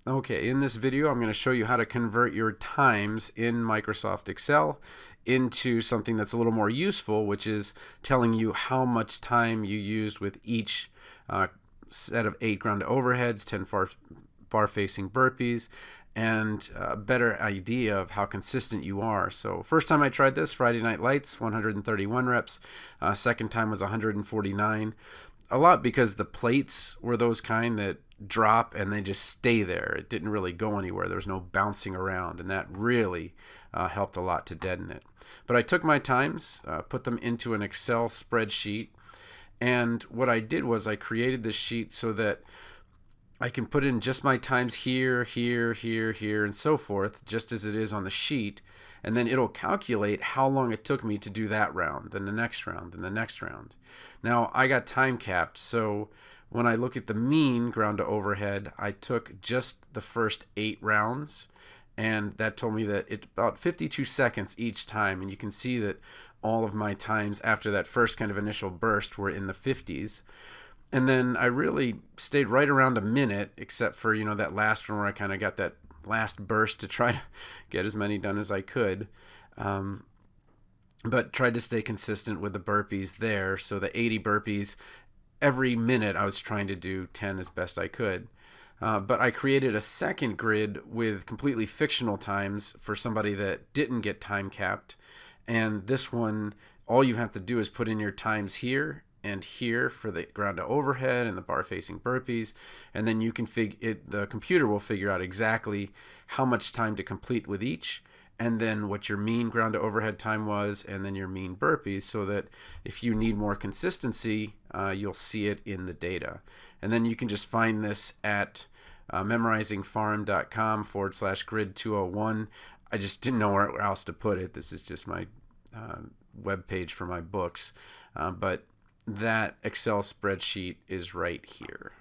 Okay, in this video, I'm going to show you how to convert your times in Microsoft Excel into something that's a little more useful, which is telling you how much time you used with each set of 8 ground overheads, 10 bar facing burpees, and a better idea of how consistent you are. So first time I tried this, Friday Night Lights, 131 reps. Second time was 149. A lot because the plates were those kind that drop and they just stay there. It didn't really go anywhere. There was no bouncing around, and that really helped a lot to deaden it. But I took my times, put them into an Excel spreadsheet, and what I did was I created this sheet so that I can put in just my times here, here, here, here, and so forth, just as it is on the sheet, and then it'll calculate how long it took me to do that round, then the next round, then the next round. Now, I got time capped, so when I look at the mean ground to overhead, I took just the first 8 rounds, and that told me that it's about 52 seconds each time, and you can see that all of my times after that first kind of initial burst were in the 50s. And then I really stayed right around a minute, except for, that last one where I kind of got that last burst to try to get as many done as I could. But tried to stay consistent with the burpees there. So the 80 burpees, every minute I was trying to do 10 as best I could. But I created a second grid with completely fictional times for somebody that didn't get time capped. And this one, all you have to do is put in your times here and here for the ground to overhead and the bar facing burpees, and then you can the computer will figure out exactly how much time to complete with each, and then what your mean ground to overhead time was, and then your mean burpees, so that if you need more consistency, you'll see it in the data. And then you can just find this at memorizingfarm.com/grid201. I just didn't know where else to put it. This is just my web page for my books, but that Excel spreadsheet is right here.